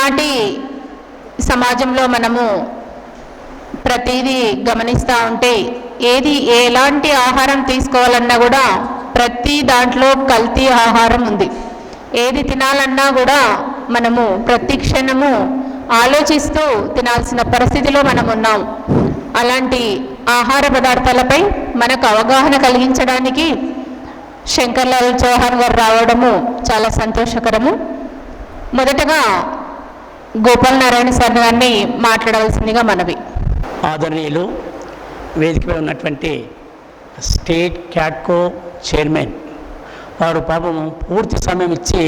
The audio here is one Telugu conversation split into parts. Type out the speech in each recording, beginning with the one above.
ఈనాటి సమాజంలో మనము ప్రతిదీ గమనిస్తూ ఉంటే ఏది ఎలాంటి ఆహారం తీసుకోవాలన్నా కూడా ప్రతి దాంట్లో కల్తీ ఆహారం ఉంది. ఏది తినాలన్నా కూడా మనము ప్రతి క్షణము ఆలోచిస్తూ తినాల్సిన పరిస్థితిలో మనం ఉన్నాం. అలాంటి ఆహార పదార్థాలపై మనకు అవగాహన కలిగించడానికి శంకర్లాల్ చౌహాన్ గారు రావడము చాలా సంతోషకరము. మొదటగా గోపాల్ నారాయణ సార్ గారిని మాట్లాడవలసిందిగా మనవి. ఆదరణీయులు, వేదికపై ఉన్నటువంటి స్టేట్ క్యాట్కో చైర్మన్ వారు పాపం పూర్తి సమయం ఇచ్చి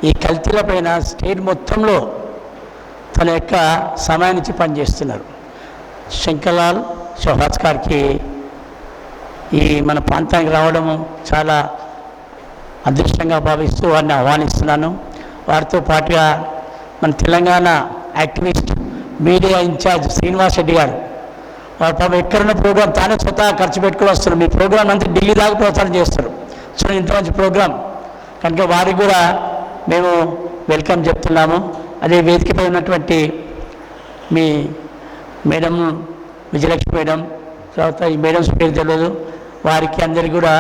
ఈ కల్తీలపైన స్టేట్ మొత్తంలో తన యొక్క సమయాన్ని ఇచ్చి పనిచేస్తున్నారు. శంకర్లాల్ చౌహాన్ గారికి ఈ మన ప్రాంతానికి రావడము చాలా అదృష్టంగా భావిస్తూ వారిని ఆహ్వానిస్తున్నాను. వారితో పాటుగా మన Telangana activist media in charge Srinivas Reddy garu, వారు పాపం ఎక్కడున్న ప్రోగ్రాం తానే స్వతహా ఖర్చు పెట్టుకుని వస్తారు. మీ ప్రోగ్రాం అంతా ఢిల్లీ దాకా ప్రచారం చేస్తారు. సో ఇంత మంచి ప్రోగ్రాం కనుక వారికి కూడా మేము వెల్కమ్ చెప్తున్నాము. అదే వేదికపై ఉన్నటువంటి మీ మేడం విజయలక్ష్మి మేడం, తర్వాత ఈ మేడమ్స్ పేరు తెలియదు, వారికి అందరికీ కూడా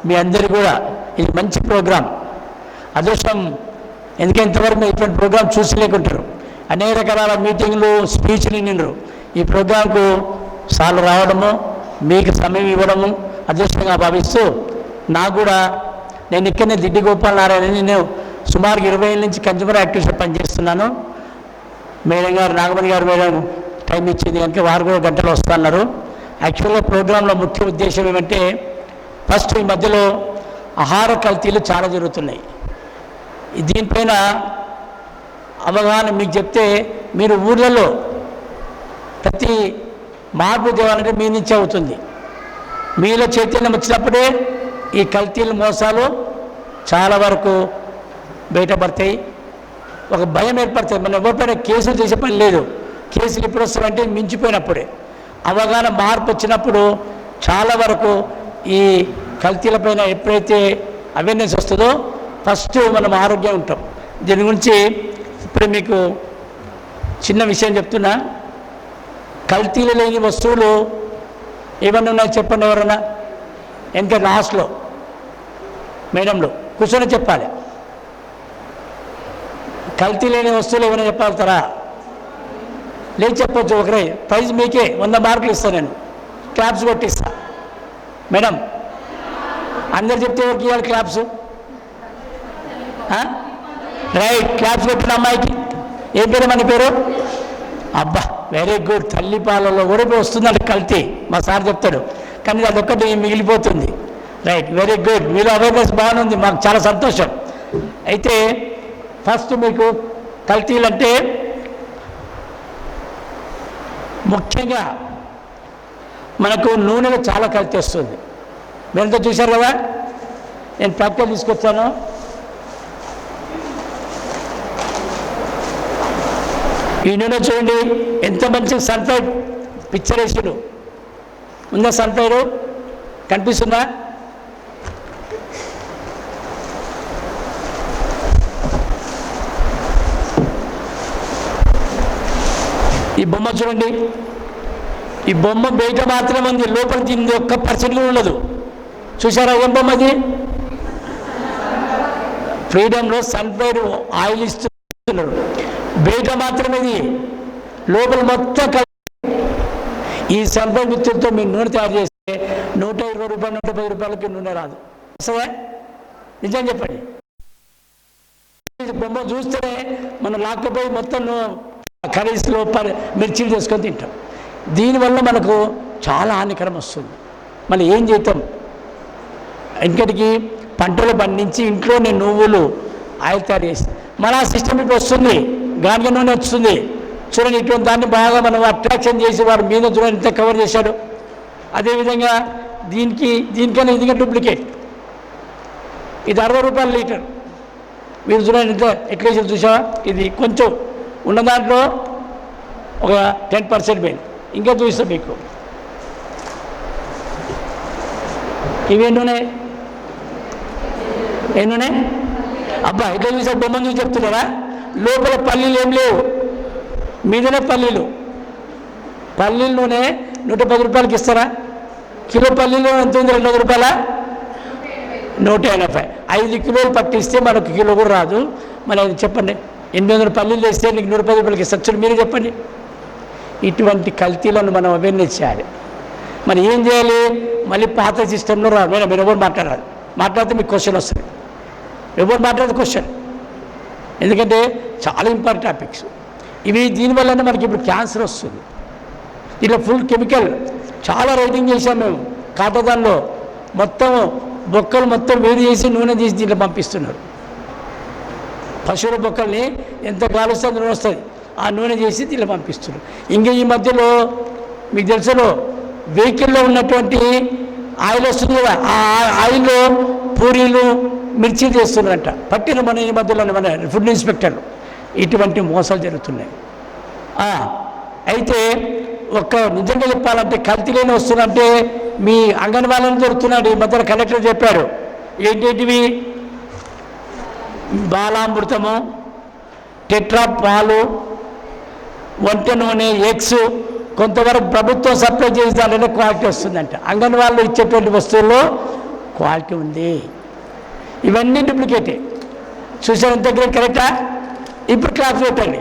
మీ అందరికీ కూడా ఇది మంచి ప్రోగ్రాం. అదృష్టం, ఎందుకంటే ఇంతవరకు మీరు ఇటువంటి ప్రోగ్రాం చూసలేకుంటారు. అనేక రకాల మీటింగ్లు స్పీచ్లు విన్నారు. ఈ ప్రోగ్రాంకు సార్లు రావడము, మీకు సమయం ఇవ్వడము అదృష్టంగా భావిస్తూ, నాకు కూడా నేను ఇక్కడనే దిడ్డి గోపాల్ నారాయణ, నేను సుమారు 20 ఏళ్ళ నుంచి కన్జ్యూమర్ యాక్టివిస్ట్ పనిచేస్తున్నాను. మేడం గారు, నాగమణి గారు మేడం టైం ఇచ్చింది కనుక వారు కూడా గంటలు వస్తున్నారు. యాక్చువల్గా ప్రోగ్రాంలో ముఖ్య ఉద్దేశం ఏమంటే, ఫస్ట్ ఈ మధ్యలో ఆహార కల్తీలు చాలా జరుగుతున్నాయి. దీనిపైన అవగాహన మీకు చెప్తే మీరు ఊర్లలో ప్రతి మార్పు తేవాలంటే మీ నుంచి అవుతుంది. మీలో చైతన్యం వచ్చినప్పుడే ఈ కల్తీలు మోసాలు చాలా వరకు బయటపడతాయి. ఒక భయం ఏర్పడుతుంది. మనం ఎవరిపైన కేసులు చేసే పని లేదు. కేసులు ఎప్పుడు వస్తాయంటే మించిపోయినప్పుడే. అవగాహన మార్పు వచ్చినప్పుడు చాలా వరకు ఈ కల్తీలపైన ఎప్పుడైతే అవేర్నెస్ వస్తుందో ఫస్ట్ మనం ఆరోగ్యం ఉంటాం. దీని గురించి ఇప్పుడు మీకు చిన్న విషయం చెప్తున్నా. కల్తీలు లేని వస్తువులు ఏమన్నా ఉన్నాయో చెప్పండి ఎవరన్నా. ఎందుకంటే లాస్ట్లో మేడంలో కూర్చొని చెప్పాలి. కల్తీ లేని వస్తువులు ఏమైనా చెప్పగలుగుతారా? లేదు చెప్పొచ్చు. ఒకరే ప్రైజ్ మీకే 100 మార్కులు ఇస్తాను, నేను క్లాప్స్ కొట్టిస్తా. మేడం అందరు చెప్తే ఎవరికి ఇవ్వాలి క్లాప్స్? రైట్, క్లాప్స్ కొట్టిన అమ్మాయికి ఏం పేరు? మన పేరు? అబ్బా, వెరీ గుడ్. తల్లిపాలలో కూడా వస్తుందంటే కల్తీ, మా సార్ చెప్తాడు, కానీ అదొక్కటి మిగిలిపోతుంది. Right, very good. మీరు అవేర్నెస్ బాగుంది, మాకు చాలా సంతోషం. అయితే ఫస్ట్ మీకు కల్తీలు అంటే ముఖ్యంగా మనకు నూనెలో చాలా కల్తీ వస్తుంది. మీరంతా చూశారు కదా, నేను ప్యాకెట్ తీసుకొచ్చాను. ఈ నూనె చూడండి ఎంత మంచి సన్ఫ్లవర్ పిక్చర్ వేసాడు. ఉందా సన్ఫ్లవర్? కనిపిస్తుందా? ఈ బొమ్మ చూడండి. ఈ బొమ్మ బయట మాత్రమే ఉంది, లోపల దీన్ని 1% ఉండదు. చూసారా ఏం బొమ్మ అది? ఫ్రీడమ్లో సన్ఫ్లవర్ ఆయిల్ ఇస్తున్నారు. బయట మాత్రమే ఇది, లోపల మొత్తం. ఈ సన్ఫ్లవర్ విత్తులతో మీరు నూనె తయారు చేస్తే 120 రూపాయలు 110 రూపాయలకి నూనె రాదు. వస్తుందా? నిజం చెప్పండి. బొమ్మ చూస్తేనే మనం లాక్కపోయి మొత్తం కర్రీస్లో మిర్చీలు చేసుకొని తింటాం. దీనివల్ల మనకు చాలా హానికరం వస్తుంది. మళ్ళీ ఏం చేద్దాం? ఇంకటికి పంటలు పండించి ఇంట్లోనే నువ్వులు ఆయిల్ తయారు చేసి మన సిస్టమ్ ఇప్పుడు వస్తుంది. గానుగ నూనె వస్తుంది. చూడండి, ఇటువంటి దాన్ని బాగా మనం అట్రాక్షన్ చేసి వారి మీద చూడండి ఇంత కవర్ చేశాడు. అదేవిధంగా దీనికన్నా ఇదిగా డూప్లికేట్. ఇది 60 రూపాయల లీటర్. మీరు చూడండి ఇంత ఎట్లా చూసావా? ఇది కొంచెం ఉన్న దాంట్లో ఒక 10% పోయింది. ఇంకా చూస్తాం మీకు. ఇవేంటనే అబ్బా, ఇట్లా చూసా బొమ్మను చూసి చెప్తున్నారా? లోపల పల్లీలు ఏం లేవు, మీదనే పల్లీల నూనె 110 రూపాయలకి ఇస్తారా? కిలో పల్లీలు ఎంత ఉంది? 200 రూపాయల 180. 5 కిలోలు పట్టిస్తే మనకు కిలో కూడా రాదు. మరి అది చెప్పండి, 800 పల్లీలు వేస్తే నీకు 110 రూపాయలకి ఇస్తారు. మీరే చెప్పండి. ఇటువంటి కల్తీలను మనం అవేర్నెస్ చేయాలి. మరి ఏం చేయాలి? మళ్ళీ పాత సిస్టంలో రాదు. మీరు ఎవరు మాట్లాడితే మీకు క్వశ్చన్ వస్తుంది. ఎవరు మాట్లాడితే క్వశ్చన్, ఎందుకంటే చాలా ఇంపార్టెంట్ టాపిక్స్ ఇవి. దీనివల్లనే మనకి ఇప్పుడు క్యాన్సర్ వస్తుంది. ఇట్లా ఫుల్ కెమికల్ చాలా రైటింగ్ చేసాం మేము. కాటదాన్లో మొత్తం బొక్కలు మొత్తం వేడి చేసి నూనె తీసి దీంట్లో పంపిస్తున్నారు. పశువుల బొక్కల్ని ఎంత కాలుస్తే నూనె వస్తుంది, ఆ నూనె చేసి దీంట్లో పంపిస్తున్నారు. ఇంకా ఈ మధ్యలో మీకు తెలుసులో వెహికల్లో ఉన్నటువంటి ఆయిల్ వస్తుంది కదా, ఆ ఆయిల్లో పూరీలు మిర్చి చేస్తున్నారంట. పట్టిన మన ఈ మధ్యలో మన ఫుడ్ ఇన్స్పెక్టర్లు. ఇటువంటి మోసాలు జరుగుతున్నాయి. అయితే నిజంగా చెప్పాలంటే కల్తీలేని వస్తుందంటే మీ అంగన్వాడీని దొరుకుతున్నాడు. ఈ మధ్యన కలెక్టర్ చెప్పాడు. ఏంటేంటివి? బాలామృతము, టెట్రా పాలు, వంట నూనె, ఎగ్స్ కొంతవరకు ప్రభుత్వం సప్లై చేసే దాంట్లోనే క్వాలిటీ వస్తుందంట. అంగన్వాడీలో ఇచ్చేటువంటి వస్తువుల్లో క్వాలిటీ ఉంది. ఇవన్నీ డూప్లికేటే. చూసారంత కరెక్టా? ఇప్పుడు క్లాస్ పెట్టండి.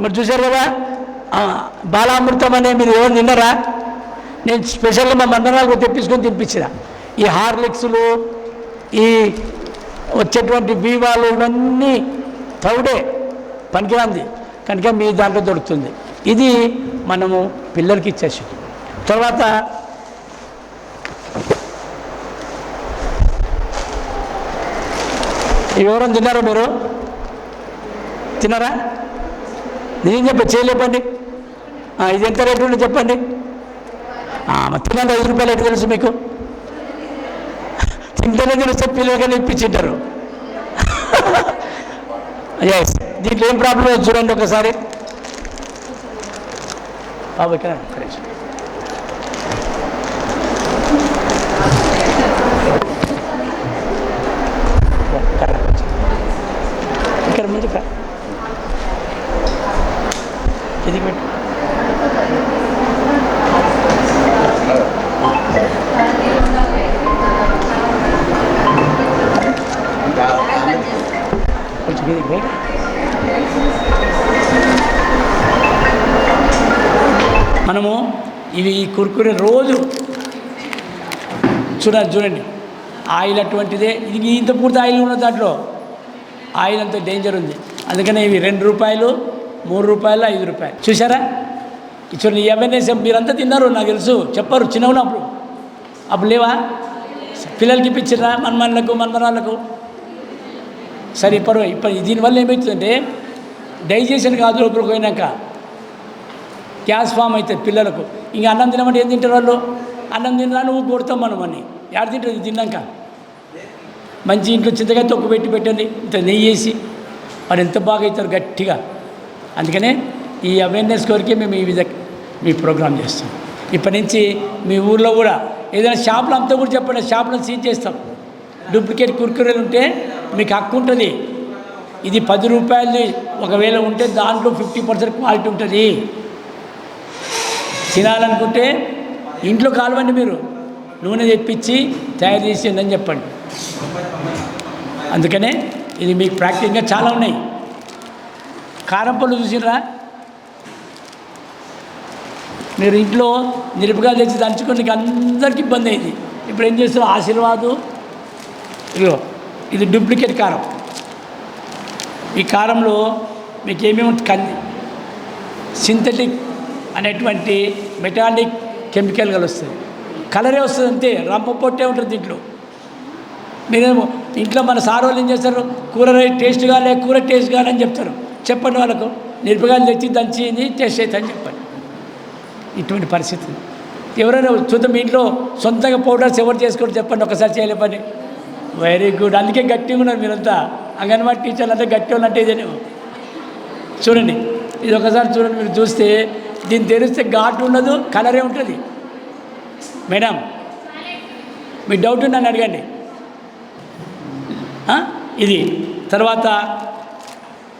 మరి చూశారు కదా, బాలామృతం అనే మీరు ఎవరు తిన్నారా? నేను స్పెషల్గా మా మందనాలకు తెప్పించుకొని తినిపించిన. ఈ హార్లిక్స్లు, ఈ వచ్చేటువంటి బీవాలు ఇవన్నీ తౌడే పనికిరాంది కనుక మీ దాంట్లో దొరుకుతుంది. ఇది మనము పిల్లలకి ఇచ్చేసి తర్వాత ఎవరైనా తిన్నారా? మీరు తిన్నారా? నేను చేయలేపండి. ఇది ఎంత రేటు ఉండి చెప్పండి. తినండి. 5 రూపాయలు ఎటు తెలుసు మీకు? తింటేనే తెలిస్తే పిల్లలకైనా ఇప్పించింటారు. ఎస్, దీంట్లో ఏం ప్రాబ్లం చూడండి ఒకసారి. బాబు ఇక్కడ ముందు ఇది పెట్టు. మనము ఇవి కుర్కురే రోజు చూడండి. ఆయిల్ అటువంటిదే. ఇది ఇంత పూర్తి ఆయిల్ ఉన్న దాంట్లో ఆయిల్ అంత డేంజర్ ఉంది. అందుకనే ఇవి 2 రూపాయలు, 3 రూపాయలు, 5 రూపాయలు. చూసారా? చూడండి, అవేర్నెస్ మీరంతా తిన్నారు నాకు తెలుసు. చెప్పరు చిన్న ఉన్నప్పుడు. అప్పుడు లేవా? పిల్లలకి ఇప్పించారా? మన్మరాళ్ళకు సరే. ఇప్పుడు దీనివల్ల ఏమవుతుందంటే డైజెషన్ కాదు. లోపలికి పోయినాక గ్యాస్ ఫామ్ అవుతుంది పిల్లలకు. ఇంకా అన్నం తినమంటే ఏం తింటారు వాళ్ళు? అన్నం తిన్నా నువ్వు కొడతాం మనం అని. ఎక్కడ తింటుంది తిన్నాక? మంచి ఇంట్లో చింతకాయ తొక్కు పెట్టండి, ఇంత నెయ్యి వేసి వాడు ఎంత బాగా అవుతారు గట్టిగా. అందుకనే ఈ అవేర్నెస్ కొరికే మేము ఈ విధంగా మీ ప్రోగ్రాం చేస్తాం. ఇప్పటి నుంచి మీ ఊళ్ళో కూడా ఏదైనా షాపులు అంతా కూడా చెప్పండి, షాపులను సీజ్ చేస్తాం. డూప్లికేట్ కుర్కురేలు ఉంటే మీకు హక్కు ఉంటుంది. ఇది 10 రూపాయలది ఒకవేళ ఉంటే దాంట్లో 50% క్వాలిటీ ఉంటుంది. తినాలనుకుంటే ఇంట్లో కాలవండి, మీరు నూనె తెప్పించి తయారు చేసింది అని చెప్పండి. అందుకనే ఇది మీకు ప్రాక్టికల్గా చాలా ఉన్నాయి. కారం పళ్ళు చూసిరా? మీరు ఇంట్లో మిరపకాయలు తెచ్చి దంచుకొని అందరికీ ఇబ్బంది అయింది. ఇప్పుడు ఏం చేస్తారు? ఆశీర్వాదు ఇదిగో, ఇది డూప్లికేట్ కారం. ఈ కారంలో మీకు ఏమేమి సింథటిక్ అనేటువంటి మెటాలిక్ కెమికల్ కలుస్తుంది. కలరే వస్తుంది అంతే, రంప పొట్టే ఉంటుంది దీంట్లో. మీరేమో ఇంట్లో మన సార్ వాళ్ళు ఏం చేస్తారు? కూర టేస్ట్ కాలే, కూర టేస్ట్ కాలని చెప్తారు. చెప్పండి వాళ్ళకు, మిరపకాయలు తెచ్చి దంచి టేస్ట్ అవుతుందని చెప్పండి. ఇటువంటి పరిస్థితి ఎవరైనా చూద్దాం. మీ ఇంట్లో సొంతంగా పౌడర్స్ ఎవరు చేసుకోండి చెప్పండి, ఒకసారి చేయలే పని. Very good. అందుకే గట్టిగా ఉన్నారు మీరంతా. అంగన్వాడీ టీచర్లు అంటే గట్టి వాళ్ళు అంటే ఇదేనేమో. చూడండి, ఇది ఒకసారి చూడండి. మీరు చూస్తే దీన్ని తెరిస్తే ఘాటు ఉండదు, కలరే ఉంటుంది. మేడం మీ డౌట్ నన్ను అడగండి. ఇది తర్వాత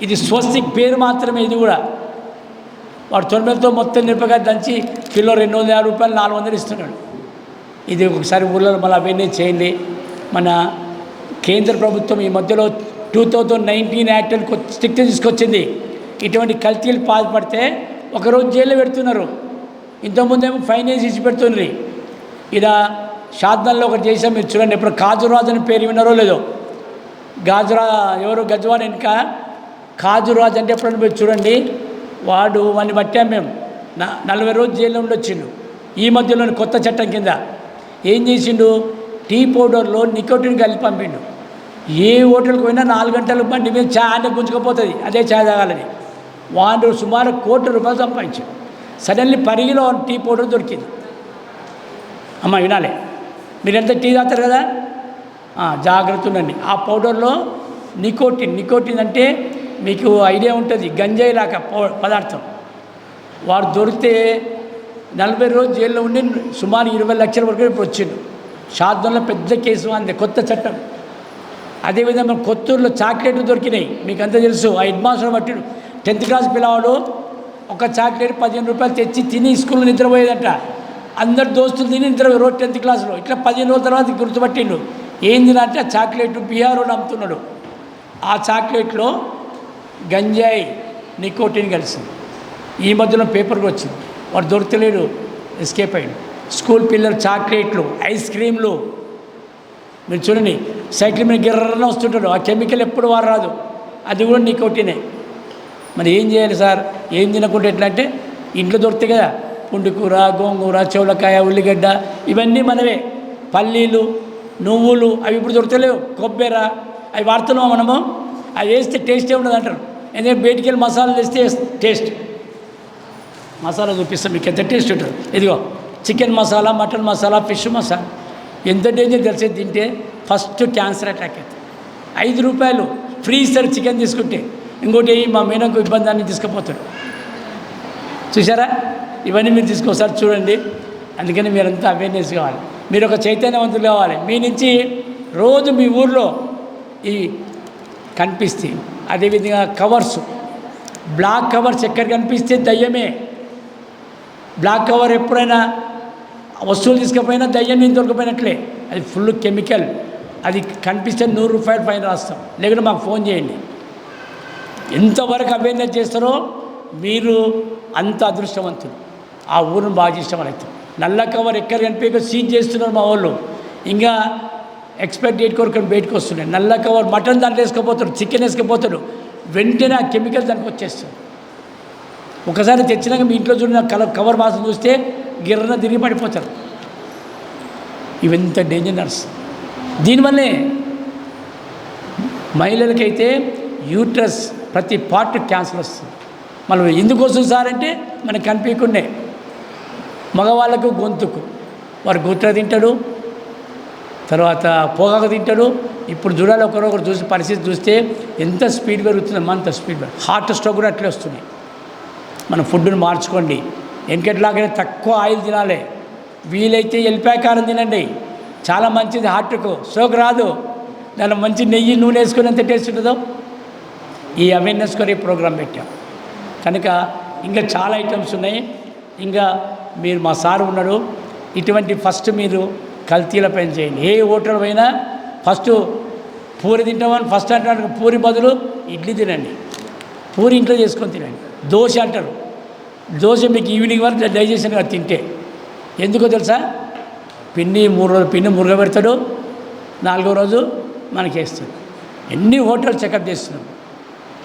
ఇది స్వస్తిక్ పేరు మాత్రమే. ఇది కూడా వాడు తొలమెలతో మొత్తం మిరపకాయ దంచి కిలో 250 రూపాయలు 400 ఇస్తున్నాడు. ఇది ఒకసారి ఊళ్ళో మళ్ళీ అవన్నీ చేయండి. మన కేంద్ర ప్రభుత్వం ఈ మధ్యలో 2019 యాక్ట్ అని స్ట్రిక్ట్ తీసుకొచ్చింది. ఇటువంటి కల్తీలు పాల్పడితే ఒకరోజు జైల్లో పెడుతున్నారు. ఇంతకుముందేమో ఫైన్ వేసి ఇచ్చి పెడుతున్నారు. ఇలా షాద్నల్లో ఒకటి చేసాం, మీరు చూడండి. ఇప్పుడు కాజురాజు అని పేరు విన్నారో లేదో. ఎవరు గజ్వాన్ వెనుక కాజురాజు అంటే ఎప్పుడైనా మీరు చూడండి. వాడిని పట్టాం మేము. 40 రోజులు జైల్లో ఉండొచ్చిండు. ఈ మధ్యలోని కొత్త చట్టం కింద ఏం చేసిండు, టీ పౌడర్లో నికోటిన్ కలిపి పంపిండు. ఏ హోటల్కి పోయినా 4 గంటలకు బండి మీద ఛాయ్ అంటే గుంజుకపోతుంది, అదే ఛాయ్ తాగాలని. వాడు సుమారు ₹1 కోటి సంపాదించాడు. సడన్లీ పరిగిలో టీ పౌడర్ దొరికింది. అమ్మ వినాలి, మీరు ఎంత టీ తాగుతారు కదా, జాగ్రత్త ఉండండి. ఆ పౌడర్లో నికోటిన్ అంటే మీకు ఐడియా ఉంటుంది, గంజాయి లాగా పదార్థం. వాడు దొరికితే 40 రోజులు జైల్లో ఉండి సుమారు 20 లక్షల వరకు ఇప్పుడు వచ్చిండు. షాద్నలో పెద్ద కేసు అంది, కొత్త చట్టం. అదేవిధంగా కొత్తూరులో చాక్లెట్లు దొరికినాయి, మీకు అంతా తెలుసు. ఆ హెడ్ మాస్టర్ పట్టిడు. 10th క్లాస్ పిల్లవాడు ఒక చాక్లెట్ 15 రూపాయలు తెచ్చి తిని స్కూల్లో నిద్రపోయేదంట. అందరు దోస్తులు తిని నిద్రపోయారు రోజు 10th క్లాస్లో. ఇట్లా 15 రోజుల తర్వాత గుర్తుపట్టిండు. ఏంది అంటే ఆ చాక్లెట్ బీహార్ అమ్ముతున్నాడు. ఆ చాక్లెట్లో గంజాయి నికోటిన్ కలిసింది. ఈ మధ్యలో పేపర్కి వచ్చింది. వాడు దొరకలేడు, ఎస్కేప్ అయ్యాడు. స్కూల్ పిల్లలు చాక్లెట్లు, ఐస్ క్రీమ్లు, మీరు చూడండి సైకిల్ మీద గిర్రన వస్తుంటాడు. ఆ కెమికల్ ఎప్పుడు వారు రాదు, అది కూడా నికోటినే. మరి ఏం చేయాలి సార్? ఏం తినకుండా ఎట్లా అంటే ఇంట్లో దొరుకుతాయి కదా, పుండికూర, గోంగూర, చౌలకాయ, ఉల్లిగడ్డ, ఇవన్నీ మనవే. పల్లీలు, నువ్వులు అవి ఇప్పుడు దొరకలేవు. కొబ్బెర అవి వాడుతున్నాం మనము. అవి వేస్తే టేస్టే ఉండదు అంటారు. ఎందుకంటే బయటికి వెళ్ళి మసాలాలు వేస్తే టేస్ట్. మసాలా చూపిస్తాం మీకు ఎంత టేస్ట్ ఉంటుంది. ఇదిగో chicken masala, mutton masala, fish masala. ఎంత డేంజర్ తెలిసే తింటే ఫస్ట్ క్యాన్సర్ అటాక్ అవుతుంది. ₹5 ఫ్రీ ఇస్తారు చికెన్ తీసుకుంటే. ఇంకోటి మా మీనకు ఇబ్బందాన్ని తీసుకుపోతాడు. చూసారా? ఇవన్నీ మీరు తీసుకోసారి చూడండి. అందుకని మీరంతా అవేర్నెస్ కావాలి, మీరు ఒక చైతన్యవంతులు కావాలి. మీ నుంచి రోజు మీ ఊర్లో ఈ కనిపిస్తాయి. అదేవిధంగా కవర్స్, బ్లాక్ కవర్స్ ఎక్కడ కనిపిస్తే దయ్యమే. బ్లాక్ కవర్ ఎప్పుడైనా వస్తువులు తీసుకుపోయినా దయ్యం నుంచి దొరకపోయినట్లే. అది ఫుల్ కెమికల్. అది కనిపిస్తే ₹100 ఫైన్ రాస్తాం. లేకుంటే మాకు ఫోన్ చేయండి. ఎంతవరకు అవేర్నెస్ చేస్తారో మీరు అంత అదృష్టవంతులు. ఆ ఊరిని బాగా చేసిన అవుతాం. నల్ల కవర్ ఎక్కడ కనిపించక సీజ్ చేస్తున్నారు మా వాళ్ళు. ఇంకా ఎక్స్పైర్ డేట్ కొరకు బయటకు వస్తున్నాయి. నల్ల కవర్ మటన్ దాంట్లో వేసుకుపోతాడు, చికెన్ వేసుకుపోతాడు, వెంటనే ఆ కెమికల్ దానికి వచ్చేస్తుంది. ఒకసారి తెచ్చినాక మీ ఇంట్లో చూడిన కవర్ మాసం చూస్తే గిర్రన తిరిగి పడిపోతారు. ఇవంత డేంజరస్. దీనివల్లే మహిళలకైతే యూట్రస్ ప్రతి పార్ట్ క్యాన్సర్ వస్తుంది. మనం ఎందుకు వస్తుంది సార్ అంటే మనకు కనిపించకుండే. మగవాళ్ళకు గొంతుకు, వారు గుట్ర తింటాడు, తర్వాత పొగాకు తింటాడు. ఇప్పుడు చూడాలి, ఒకరొకరు చూసి పరిస్థితి చూస్తే ఎంత స్పీడ్ పెరుగుతుందో అంత స్పీడ్. హార్ట్ స్ట్రోక్ కూడా అట్లే వస్తున్నాయి. మన ఫుడ్ని మార్చుకోండి. వెనకట్లాగానే తక్కువ ఆయిల్ తినాలి. వీలైతే ఎల్లిపాయ కారం తినండి, చాలా మంచిది హార్ట్కు. స్ట్రోక్ రాదు. దానిలో మంచి నెయ్యి, నూనె వేసుకుని ఎంత టేస్ట్ ఉంటుందో. ఈ అవేర్నెస్ కొని ప్రోగ్రాం పెట్టాం కనుక ఇంకా చాలా ఐటమ్స్ ఉన్నాయి. ఇంకా మీరు మా సార్ ఉన్నాడు. ఇటువంటి ఫస్ట్ మీరు కల్తీల పైన చేయండి. ఏ హోటల్ పోయినా ఫస్ట్ పూరి తింటామని ఫస్ట్ అంటారు. పూరి బదులు ఇడ్లీ తినండి, పూరి ఇంట్లో చేసుకొని తినండి. దోశ అంటారు, దోశ మీకు ఈవినింగ్ వరకు డైజెషన్గా తింటే. ఎందుకో తెలుసా? పిండి 3 రోజులు పిండి మురగబెడతాడు, 4వ రోజు మనకి వేస్తాడు. ఎన్ని హోటల్ చెకప్ చేస్తున్నాం.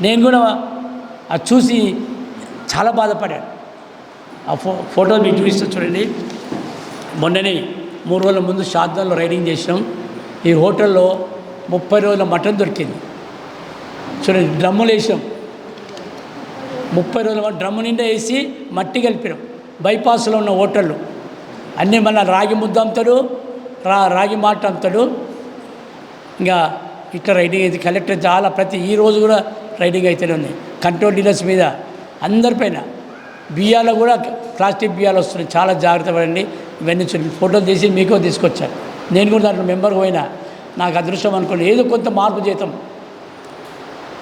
నేను కూడా అది చూసి చాలా బాధపడాను. ఆ ఫోటోలు మీకు చూపిస్తూ చూడండి. మొన్ననే 3 రోజుల ముందు షాద్నలో రైడింగ్ చేసినాం. ఈ హోటల్లో 30 రోజుల మటన్ దొరికింది. చూడండి, డ్రమ్ములు వేసాం. 30 రోజుల డ్రమ్ము నిండా వేసి మట్టి కలిపినాం. బైపాస్లో ఉన్న హోటళ్ళు అన్నీ మళ్ళీ రాగి ముద్ద అమ్ముతాడు, రాగి మాట అమ్ముతాడు. ఇంకా ఇట్లా రైడింగ్ అయితే కలెక్టర్ చాలా ఈ రోజు కూడా రైడింగ్ అయితేనే ఉన్నాయి. కంట్రోల్ డీలర్స్ మీద అందరిపైన. బియ్యాలు కూడా ప్లాస్టిక్ బియ్యాలు వస్తున్నాయి, చాలా జాగ్రత్త పడండి. ఇవన్నీ చూడండి, ఫోటోలు తీసి మీకో తీసుకొచ్చాను. నేను కూడా దాంట్లో మెంబర్ పోయినా. నాకు అదృష్టం అనుకోండి, ఏదో కొంత మార్పు చేద్దాం.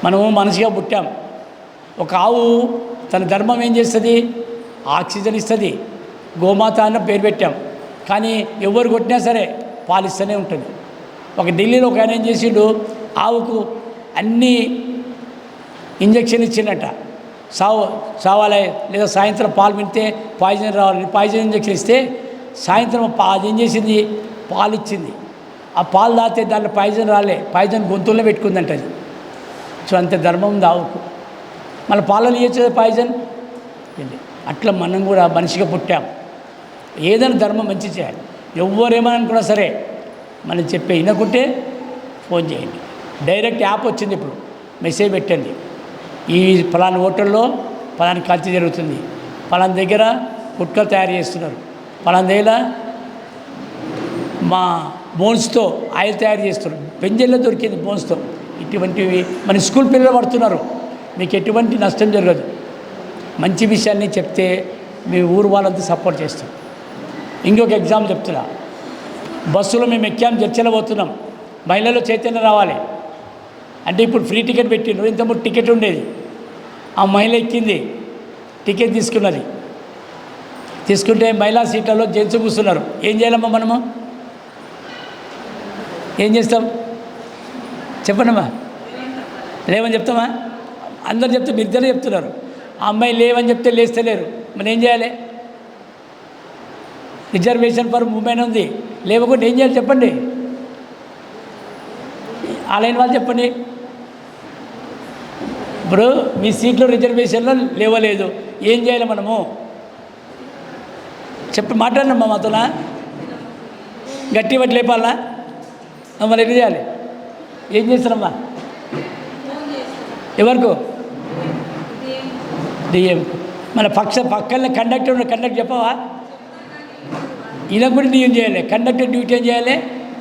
మనము మనిషిగా పుట్టాం. ఒక ఆవు తన ధర్మం ఏం చేస్తుంది? ఆక్సిజన్ ఇస్తుంది. గోమాత అన్న పేరు పెట్టాం, కానీ ఎవరు కొట్టినా సరే పాలిస్తూనే ఉంటుంది. ఒక ఢిల్లీలో ఒక ఆయన ఏం చేసిండు, ఆవుకు అన్ని ఇంజక్షన్ ఇచ్చిండట. సావాలి లేదా సాయంత్రం పాలు వింటే పాయిజన్ రావాలని పాయిజన్ ఇంజక్షన్ ఇస్తే సాయంత్రం అది ఏం చేసింది, పాలు ఇచ్చింది. ఆ పాలు తాగితే దాంట్లో పాయిజన్ రాలే, పాయిజన్ గొంతుల్లో పెట్టుకుందంట. అది సో అంత ధర్మం ఉంది ఆవుకు. మళ్ళీ పాలలో ఇచ్చే పాయిజన్. అట్లా మనం కూడా మనిషిగా పుట్టాం. ఏదైనా ధర్మం మంచి చేయాలి. ఎవరేమని అనుకున్నా సరే మనం చెప్పే వినకుంటే ఫోన్ చేయండి. డైరెక్ట్ యాప్ వచ్చింది, ఇప్పుడు మెసేజ్ పెట్టండి, ఈ ఫలానా హోటల్లో ఫలానా కల్తీ జరుగుతుంది, ఫలానా దగ్గర గుట్కలు తయారు చేస్తున్నారు, ఫలానా దగ్గర మా బోన్స్తో ఆయిల్ తయారు చేస్తున్నారు, పెంజల్లో దొరికింది బోన్స్తో. ఇటువంటివి మన స్కూల్ పిల్లలు పడుతున్నారు. మీకు ఎటువంటి నష్టం జరగదు. మంచి విషయాన్ని చెప్తే మీ ఊరు వాళ్ళంతా సపోర్ట్ చేస్తాం. ఇంకొక ఎగ్జాంపుల్ చెప్తున్నా. బస్సులో మేము ఎక్కాం, చర్చలో పోతున్నాం, మహిళల్లో చైతన్యం రావాలి అంటే ఇప్పుడు ఫ్రీ టికెట్ పెట్టిండ్రు. ఇంతకుముందు టికెట్ ఉండేది. ఆ మహిళ ఎక్కింది, టికెట్ తీసుకుంటే మహిళా సీట్లలో జెంట్స్ కూర్చున్నారు. ఏం చేయాలమ్మా మనము? ఏం చేస్తాం చెప్పండమ్మా? లేవని చెప్తామా? అందరు చెప్తే మీరు ఇద్దరు చెప్తున్నారు. ఆ అమ్మాయి లేవని చెప్తే లేస్తలేరు, మనం ఏం చేయాలి? రిజర్వేషన్ ఫర్ ఉమెన్ ఉంది, లేవకుండా ఏం చేయాలి చెప్పండి? ఆలైన వాళ్ళు చెప్పండి. ఇప్పుడు మీ సీట్లో రిజర్వేషన్లో లేవలేదు, ఏం చేయాలి మనము? మాట్లాడినమ్మా మాతోనా? గట్టి బట్టి లేపాలనా? మరి ఎట్లా చేయాలి? ఏం చేస్తారమ్మా? ఎవరికి? డిఎం. మన పక్కన కండక్టర్ చెప్పవా? ఇలా కూడా డిఎం చేయాలి. కండక్టర్ డ్యూటీ ఏం చేయాలి?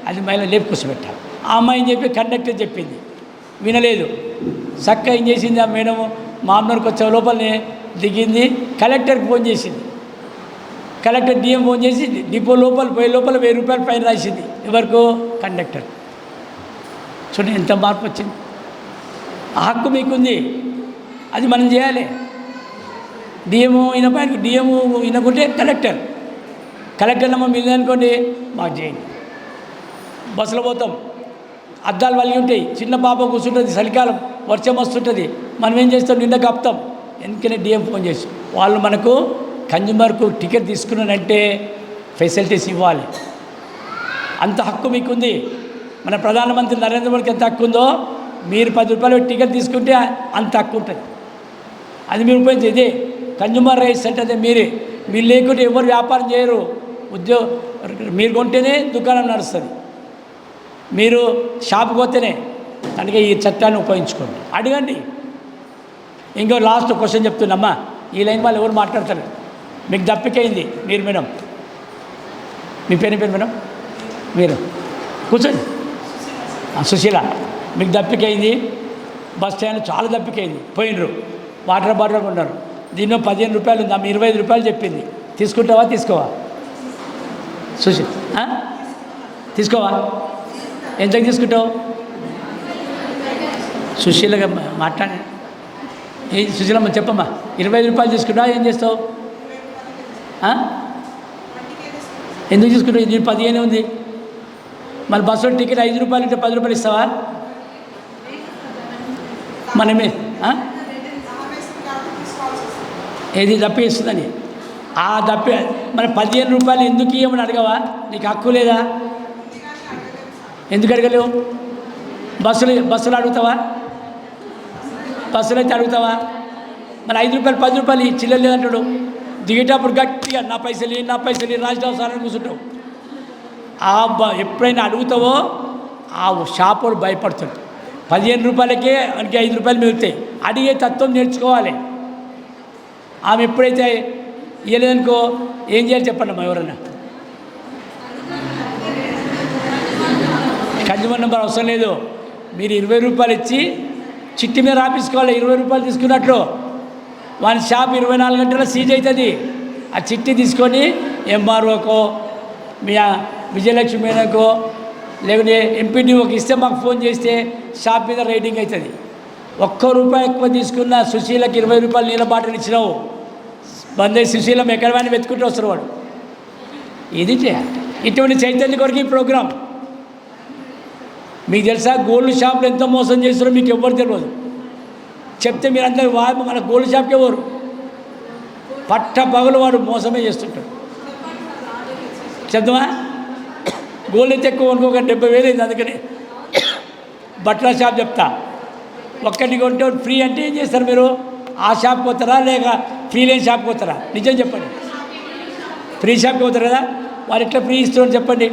అది మహిళ లేపు కూర్చోబెట్టాలి. ఆ అమ్మాయిని చెప్పి కండక్టర్ చెప్పింది, వినలేదు. చక్క ఏం చేసింది ఆ మేడం, మామూలుకి వచ్చే లోపలనే దిగింది, కలెక్టర్కి ఫోన్ చేసింది. కలెక్టర్ డిఎం ఫోన్ చేసి డిపో లోపల పోయే లోపల 1000 రూపాయలు ఫైన్ రాసింది. ఎవరికో? కండక్టర్. చూడండి ఎంత మార్పు వచ్చింది. ఆ హక్కు మీకుంది, అది మనం చేయాలి. డిఎం వినపాయకు డిఎం వినకుంటే కలెక్టర్ నమ్మ మీద అనుకోండి, మాకు చేయండి. బస్సులో పోతాం, అద్దాలు వలిగి ఉంటాయి, చిన్న పాప కూర్చుంటుంది, చలికాలం వర్షం వస్తుంటుంది, మనం ఏం చేస్తాం? నిండా కప్తాం. ఎందుకనే డిఎం ఫోన్ చేసి వాళ్ళు మనకు కన్జ్యూమర్కు టికెట్ తీసుకున్నానంటే ఫెసిలిటీస్ ఇవ్వాలి. అంత హక్కు మీకుంది. మన ప్రధానమంత్రి నరేంద్ర మోడీకి ఎంత హక్కు ఉందో, మీరు 10 రూపాయలు టికెట్ తీసుకుంటే అంత హక్కు ఉంటుంది. అది మీరు ఉపయోగించి ఇదే కన్జ్యూమర్ రైట్స్ అంటే అదే మీరు లేకుంటే ఎవరు వ్యాపారం చేయరు. మీరు కొంటేనే దుకాణం నడుస్తుంది, మీరు షాప్కి పోతేనే. అందుకే ఈ చట్టాన్ని ఉపయోగించుకోండి, అడగండి. ఇంకో లాస్ట్ క్వశ్చన్ చెప్తున్నామ్మా, ఈ లైన్ వాళ్ళు ఎవరు మాట్లాడతారు? మీకు దప్పికైంది, మీరు మేడం, మీ పేరు మేడం, మీరు కూర్చోండి. సుశీల, మీకు దప్పికైంది, బస్ స్టాండ్ చాలా దప్పికైంది, పోయినరు, వాటర్ బాటిల్ కొన్నారు, దీనిలో 15 రూపాయలు ఉంది, ఆమె 25 రూపాయలు చెప్పింది. తీసుకుంటావా? తీసుకోవా? సుశీల తీసుకోవా? ఎంతకు తీసుకుంటావు? సుశీలగా మాట్లాడి సుశీలమ్మ చెప్పమ్మా, 25 రూపాయలు తీసుకుంటావా? ఏం చేస్తావు? ఎందుకు తీసుకుంటావు? ఇది 15 ఉంది. మళ్ళీ బస్సులో టికెట్ 5 రూపాయలు ఉంటే 10 రూపాయలు ఇస్తావా? మనమే ఏది దప్పి ఇస్తుందని ఆ దప్పి మన 15 రూపాయలు ఎందుకు ఇవ్వమని అడగవా? నీకు హక్కు లేదా? ఎందుకు అడగలేవు? బస్సులు అడుగుతావా? బస్సులు అయితే అడుగుతావా? మన 5 రూపాయలు 10 రూపాయలు చిల్లర లేదంటాడు. దిగేటప్పుడు గట్టిగా నా పైసలు రాజధాని సార్ అని కూర్చుంటావు. ఎప్పుడైనా అడుగుతావో ఆ షాప్ వాడు భయపడతాడు. 15 రూపాయలకే మనకి 5 రూపాయలు మిగులుతాయి. అడిగే తత్వం నేర్చుకోవాలి. ఆమె ఎప్పుడైతే ఇవ్వలేదనుకో ఏం చేయాలి చెప్పండి అమ్మా? ఎవరన్నా కన్జ్యూమర్ నెంబర్ అవసరం లేదు. మీరు 20 రూపాయలు ఇచ్చి చిట్టి మీద రాపించుకోవాలి. 20 రూపాయలు తీసుకున్నట్లు వాళ్ళ షాప్ 24 గంటల సీజ్ అవుతుంది. ఆ చిట్టి తీసుకొని ఎంఆర్ఓకో మీ విజయలక్ష్మి మేడకో లేకుంటే ఎంపీడీఓకి ఇస్తే మాకు ఫోన్ చేస్తే షాప్ మీద రైడింగ్ అవుతుంది. ₹1 ఎక్కువ తీసుకున్న సుశీలకి ₹20 నీళ్ళ బాటిల్ ఇచ్చినావు, బందే సుశీలం ఎక్కడ వాడిని వెతుకుంటూ వస్తారు వాడు. ఇది చేయాలి. ఇటువంటి చైతన్య కొరకు ఈ ప్రోగ్రాం. మీకు తెలుసా గోల్డ్ షాప్లో ఎంత మోసం చేస్తారో మీకు ఎవ్వరు తెలియదు. చెప్తే మీరందరూ మన గోల్డ్ షాప్కి ఎవరు పట్ట పగలు వాడు మోసమే చేస్తుంటాడు. చెప్తామా? గోల్డ్ అయితే ఎక్కువ అనుకోక 70,000 అయింది. అందుకని బట్టల షాప్ చెప్తా, ఒక్కటి కొంటే ఫ్రీ అంటే ఏం చేస్తారు మీరు? ఆ షాప్కి పోతారా లేక ఫ్రీ లేని షాప్కి పోతారా? నిజం చెప్పండి. ఫ్రీ షాప్కి పోతారు కదా, వాడు ఎట్లా ఫ్రీ ఇస్తున్నాడు చెప్పండి.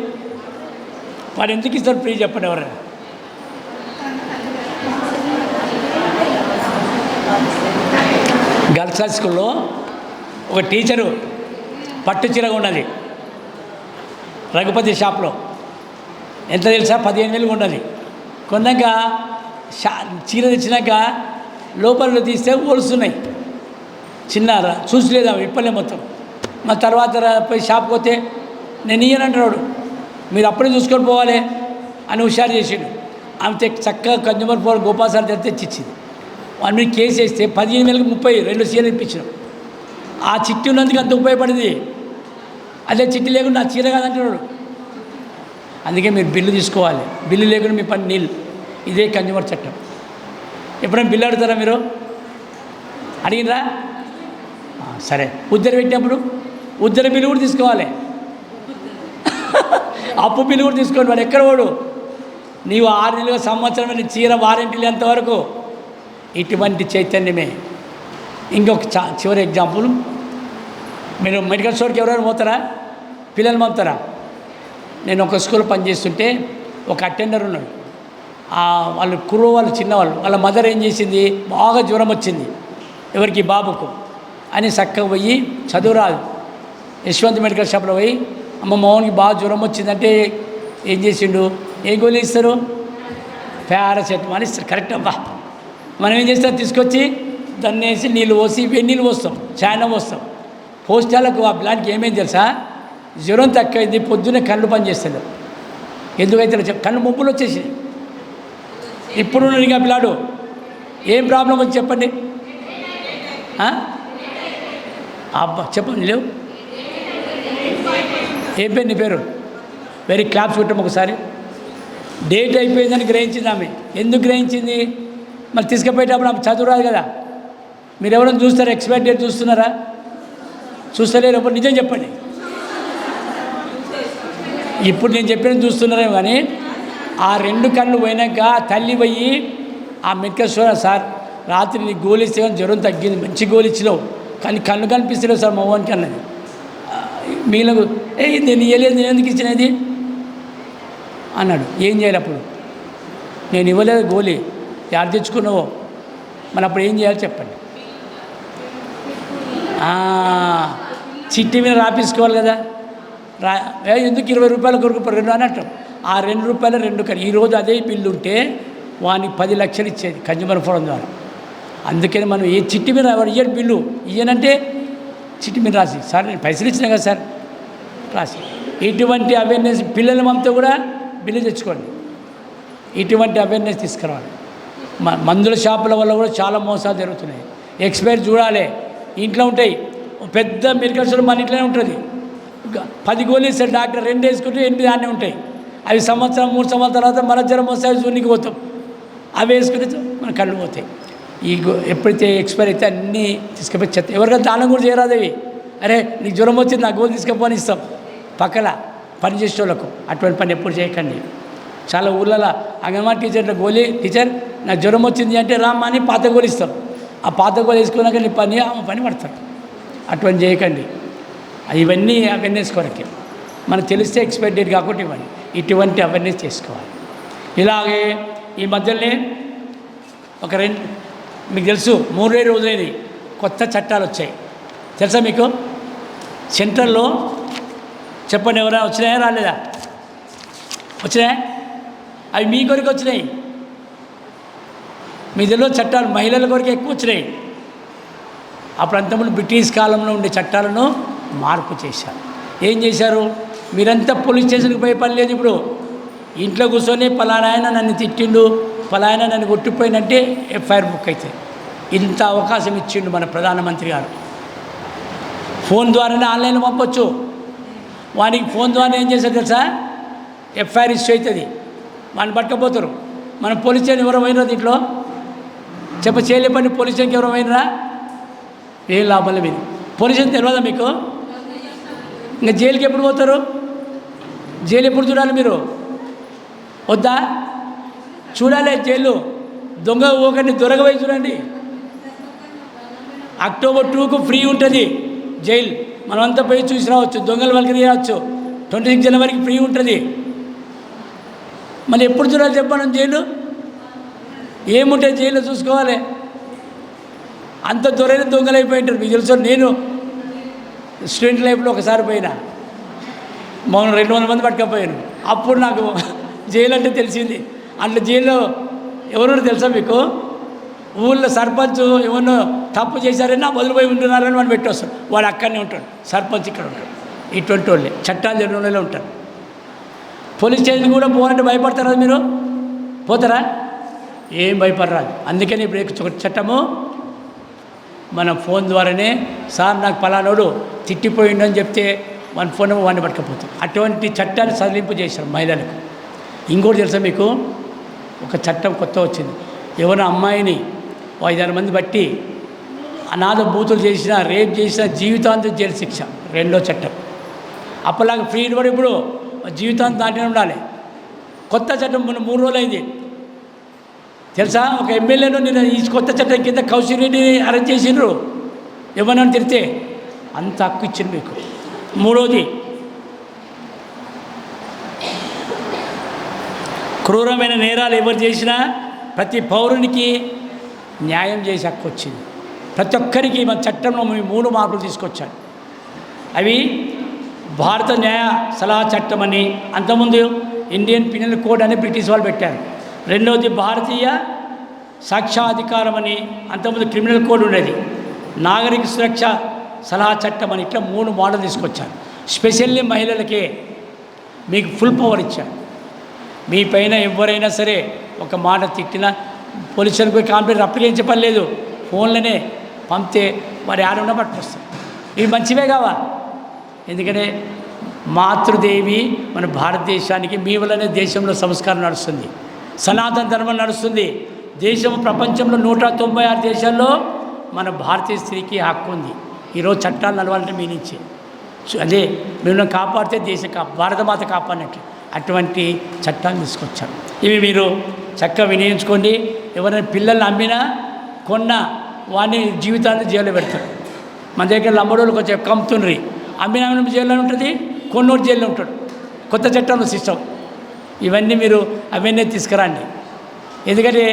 వాడు ఎందుకు ఇస్తాడు ఫ్రీ చెప్పండి ఎవరైనా? గర్ల్స్ హై స్కూల్లో ఒక టీచరు పట్టు చీరగా ఉన్నది రఘుపతి షాప్లో. ఎంత తెలుసా? 15,000 ఉన్నది. కొన్నాక చీర తెచ్చినాక లోపల తీస్తే ఓలుస్తున్నాయి. చిన్న చూసలేదు ఇప్పలే మొత్తం. మా తర్వాత పోయి షాప్కి పోతే నేను ఇయ్యనంటాడు. మీరు అప్పుడే చూసుకొని పోవాలి అని హుషారు చేసిండు. ఆమె చక్కగా కన్జ్యూమర్ పవర్ గోపాల్ సార్ తెచ్చిచ్చింది. వాడి మీద కేసు వేస్తే 15,000కి 32 చీరలు ఇప్పించినాం. ఆ చిట్టి ఉన్నందుకు అంత ఉపయోగపడింది. అదే చిట్టి లేకుండా ఆ చీర కాదంటున్నాడు. అందుకే మీరు బిల్లు తీసుకోవాలి. బిల్లు లేకుండా మీ పని నీళ్ళు. ఇదే కన్జ్యూమర్ చట్టం. ఎప్పుడైనా బిల్లు అడుగుతారా మీరు? అడిగినరా? సరే, ఉద్దర పెట్టినప్పుడు ఉద్దర బిల్లు కూడా తీసుకోవాలి. అప్పు బిల్లు కూడా తీసుకోండి. వాడు ఎక్కడ వాడు? నీవు 6 నెలలుగా సంవత్సరం చీర వారంటీ లేంతవరకు ఇటువంటి చైతన్యమే. ఇంకొక చివరి ఎగ్జాంపుల్, మీరు మెడికల్ స్టోర్కి ఎవరైనా పోతారా? పిల్లలు పంపుతారా? నేను ఒక స్కూల్లో పనిచేస్తుంటే ఒక అటెండర్ ఉన్నాడు. వాళ్ళు వాళ్ళు చిన్నవాళ్ళు. వాళ్ళ మదర్ ఏం చేసింది, బాగా జ్వరం వచ్చింది ఎవరికి, బాబుకు అని చక్కగా పోయి చదువు రాదు యశ్వంత్ మెడికల్ షాప్లో పోయి, అమ్మ మోహన్కి బాగా జ్వరం వచ్చిందంటే ఏం చేసిండు, ఏ గోళీ ఇస్తారు? పారాసెటమాల్ ఇస్తారు. కరెక్ట్ అబ్బా. మనం ఏం చేస్తాం, తీసుకొచ్చి దాన్ని వేసి నీళ్ళు పోసి వెన్నీళ్ళు పోస్తాం, చాయన పోస్తాం. పోస్టాలకు ఆ బ్లాంక్కి ఏమైంది తెలుసా? జ్వరం తక్కువైంది, పొద్దున్నే కళ్ళు పని చేస్తాడు. ఎందుకైతే కళ్ళు ముప్పులు వచ్చేసి ఇప్పుడు ఇక పిల్లాడు ఏం ప్రాబ్లం వచ్చి చెప్పండి. అబ్బా చెప్పండి. లేవు ఏం పేరు నీ పేరు? వెరీ క్లాప్స్ కొట్టాము ఒకసారి. డేట్ అయిపోయిందని గ్రహించింది ఆమె. ఎందుకు గ్రహించింది? మరి తీసుకుపోయేటప్పుడు ఆమె చదువు రాదు కదా. మీరు ఎవరైనా చూస్తారా? ఎక్స్పైరీ డేట్ చూస్తున్నారా? చూస్తలేరు. ఎప్పుడు నిజం చెప్పండి. ఇప్పుడు నేను చెప్పినది చూస్తున్నారేమో కానీ ఆ 2 కళ్ళు పోయినాక తల్లి పోయి ఆ మెడికల్ స్టోర్, సార్ రాత్రి నీకు గోళీ ఇస్తే కానీ జ్వరం తగ్గింది, మంచి గోళీ ఇచ్చినావు, కానీ కళ్ళు కనిపిస్తలేవు సార్ మా ఓన్కి అన్నది. మీలకు నేను ఇవ్వలేదు, నేను ఎందుకు ఇచ్చినది అన్నాడు. ఏం చేయాలి అప్పుడు? నేను ఇవ్వలేదు గోళీ, యాడ్ తెచ్చుకున్నావో, మరి అప్పుడు ఏం చేయాలి చెప్పండి. చిట్టి మీద రాపించుకోవాలి కదా. ఎందుకు ₹20 కొరకు 2 అని అంటాం. ఆ ₹2 2 కన్నా ఈరోజు అదే బిల్లు ఉంటే వానికి 10 లక్షలు ఇచ్చేది కన్జ్యూమర్ ఫోరం ద్వారా. అందుకని మనం ఏ చిట్టి మీద ఎవరు ఇయ్యడు బిల్లు, ఇయ్యనంటే చిట్టి మీద రాసి, సార్ నేను పైసలు ఇచ్చినా కదా సార్ రాసి. ఇటువంటి అవేర్నెస్ పిల్లల మనతో కూడా బిల్లు తెచ్చుకోండి. ఇటువంటి అవేర్నెస్ తీసుకురావాలి. మందుల షాపుల వల్ల కూడా చాలా మోసాలు జరుగుతున్నాయి. ఎక్స్పైర్ చూడాలి. ఇంట్లో ఉంటాయి. పెద్ద మెడికల్ స్టోర్ మన ఇంట్లోనే ఉంటుంది. 10 గోళీలు ఇస్తారు డాక్టర్, 2 వేసుకుంటే 8 ఆనే ఉంటాయి. అవి సంవత్సరం 3 సంవత్సరాల తర్వాత మన జ్వరం వస్తాయి, జూనికి పోతాం. అవి వేసుకుంటే మన కళ్ళు పోతాయి. ఎప్పుడైతే ఎక్స్పైర్ అయితే అన్నీ తీసుకుపోయి చెత్త. ఎవరికైనా దానం కూడా చేయరాదు అవి. అరే నీకు జ్వరం వచ్చింది, నా గోలు తీసుకుపోని ఇస్తాం పక్కన పని చేసే వాళ్ళకు. అటువంటి పని ఎప్పుడు చేయకండి. చాలా ఊళ్ళలో అంగన్వాడీ టీచర్ల గోళీ, టీచర్ నాకు జ్వరం వచ్చింది అంటే రామ్మా అని పాత గోలు ఇస్తాం. ఆ పాత గోలు వేసుకున్నాక నీ పని ఆమె పని పడతారు. అటువంటి చేయకండి. ఇవన్నీ అవేర్నెస్ కొరకే. మనకు తెలిస్తే ఎక్స్పైరీ డేట్ కాకుండా ఇవ్వండి. ఇటువంటి అవేర్నెస్ చేసుకోవాలి. ఇలాగే ఈ మధ్యలోనే ఒక మీకు తెలుసు 3 రోజులైనవి కొత్త చట్టాలు వచ్చాయి. తెలుసా మీకు? సెంట్రల్లో చెప్పండి, ఎవరైనా వచ్చినాయా రాలేదా? వచ్చినాయా? అవి మీ కొరకు వచ్చినాయి. మీ తెలియదు చట్టాలు మహిళల కొరకు ఎక్కువ వచ్చినాయి. అప్పుడు అంతకుముందు బ్రిటిష్ కాలంలో ఉండే చట్టాలను మార్పు చేశారు. ఏం చేశారు? మీరంతా పోలీస్ స్టేషన్కి పోయే పని లేదు. ఇప్పుడు ఇంట్లో కూర్చొని పలానా ఆయన నన్ను తిట్టిండు, పలానా నన్ను కొట్టిపోయినంటే ఎఫ్ఐఆర్ బుక్ అవుతుంది. ఇంత అవకాశం ఇచ్చిండు మన ప్రధానమంత్రి గారు. ఫోన్ ద్వారానే ఆన్లైన్లో పంపొచ్చు. వానికి ఫోన్ ద్వారా ఏం చేస్తారు తెలుసా, ఎఫ్ఐఆర్ ఇష్యూ అవుతుంది, వాడిని పట్టుకపోతారు. మనం పోలీస్ స్టేషన్ ఎవరో పోయినరా దీంట్లో చేయలేపండి, పోలీస్ స్టేషన్కి ఎవరో పోయినరా, ఏం లాభం లేదు. పోలీస్ స్టేషన్ తెలియదా మీకు? ఇంకా జైలుకి ఎప్పుడు పోతారు? జైలు ఎప్పుడు చూడాలి మీరు? వద్దా? చూడాలి జైలు. దొంగ ఒకరిని దొరకబోయి చూడండి. అక్టోబర్ 2కు ఫ్రీ ఉంటుంది జైలు, మనమంతా పోయి చూసి రావచ్చు, దొంగల వాళ్ళకి రావచ్చు. 26 జనవరికి ఫ్రీ ఉంటుంది. మళ్ళీ ఎప్పుడు చూడాలి చెప్పాను జైలు? ఏముంటే జైల్లో చూసుకోవాలి. అంత దొరైన దొంగలు అయిపోయింటారు. మీకు తెలుసు, నేను స్టూడెంట్ లైఫ్లో ఒకసారి పోయినా, మౌనం 200 మంది పట్టుకపోయాను. అప్పుడు నాకు జైలు అంటే తెలిసింది. అట్లా జైల్లో ఎవరో తెలుసా మీకు? ఊళ్ళో సర్పంచ్ ఎవరినో తప్పు చేశారని నా వదిలిపోయి ఉంటున్నారని వాడు పెట్టి వస్తాడు. వాడు అక్కడనే ఉంటాడు, సర్పంచ్ ఇక్కడ ఉంటాడు. ఇటువంటి వాళ్ళే చట్టాలు జరిగిన ఉంటారు. పోలీస్ స్టేషన్ కూడా పోవాలంటే భయపడతారా మీరు? పోతారా? ఏం భయపడరాదు. అందుకని ఇప్పుడు ఒక చట్టము మన ఫోన్ ద్వారానే, సార్ నాకు పలానోడు తిట్టిపోయిండని చెప్తే మన ఫోన్ వాడిని పట్టుకపోతాం. అటువంటి చట్టాన్ని సడలింపు చేశారు మహిళలకు. ఇంకోటి తెలుసా మీకు? ఒక చట్టం కొత్త వచ్చింది. ఎవరైనా అమ్మాయిని 5-6 మంది బట్టి అనాథ బూతులు చేసినా, రేప్ చేసినా జీవితాంతం జైలు శిక్ష. రెండో చట్టం. అప్పటిలాగా ఫ్రీ కూడా ఇప్పుడు జీవితాంతం దాంట్లోనే ఉండాలి. కొత్త చట్టం మొన్న 3 రోజులు అయింది తెలుసా? ఒక ఎమ్మెల్యేను నేను ఈ కొత్త చట్టం కింద కౌశిక్ రెడ్డిని అరెస్ట్ చేసిండ్రు. ఎవరన్నా తిరిగితే అంత హక్కు ఇచ్చింది మీకు. మూడోది, క్రూరమైన నేరాలు ఎవరు చేసినా ప్రతి పౌరునికి న్యాయం చేసే హక్కు వచ్చింది. ప్రతి ఒక్కరికి మన చట్టంలో 3 మార్పులు తీసుకొచ్చాడు. అవి భారత న్యాయ సలహా చట్టం అని, అంతకుముందు ఇండియన్ పినల్ కోడ్ అని బ్రిటిష్ వాళ్ళు పెట్టారు. రెండవది భారతీయ సాక్ష్యాధికారం అని, అంతకుముందు క్రిమినల్ కోడ్ ఉండేది. నాగరిక సురక్ష సలహా చట్టం అని, ఇట్లా 3 మోడల్ తీసుకొచ్చారు. స్పెషల్లీ మహిళలకే మీకు ఫుల్ పవర్ ఇచ్చారు. మీ పైన ఎవరైనా సరే ఒక మాట తిట్టినా పోలీసులకు పోయి కంప్లైంట్ అప్లికేషన్ చెప్పలేదు, ఫోన్లోనే పంపితే వారి ఆడకుండా పట్టుకొస్తారు. ఇవి మంచివే కావా? ఎందుకంటే మాతృదేవి మన భారతదేశానికి, మీ వల్లనే దేశంలో సంస్కారం నడుస్తుంది, సనాతన ధర్మం నడుస్తుంది. దేశం ప్రపంచంలో 196 దేశాల్లో మన భారతీయ స్త్రీకి హక్కు ఉంది. ఈరోజు చట్టాలు నడవాలంటే మీ నుంచి అదే మిమ్మల్ని కాపాడితే దేశం భారతమాత కాపాడినట్లు అటువంటి చట్టాన్ని తీసుకొచ్చారు. ఇవి మీరు చక్కగా వినియోగించుకోండి. ఎవరైనా పిల్లల్ని అమ్మినా కొన్నా వాడిని జీవితాన్ని జైల్లో పెడతారు. మన దగ్గర లంబడోళ్ళు కొంచెం కమ్ముతుండ్రి, అమ్మిన జైల్లో ఉంటుంది, కొన్నోడు జైల్లో ఉంటాడు. కొత్త చట్టంలో సిస్టమ్ ఇవన్నీ మీరు అవన్నీ తీసుకురండి. ఎందుకంటే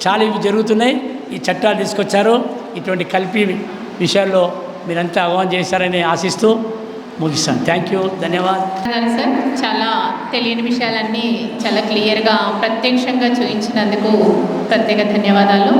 చాలా ఇవి జరుగుతున్నాయి. ఈ చట్టాలు తీసుకొచ్చారు. ఇటువంటి కల్పి విషయాల్లో మీరంతా అవగాహన చేశారని ఆశిస్తూ ముగిస్తాను. థ్యాంక్ యూ, ధన్యవాదాలు సార్. చాలా తెలియని విషయాలన్నీ చాలా క్లియర్గా ప్రత్యక్షంగా చూపించినందుకు ప్రత్యేక ధన్యవాదాలు.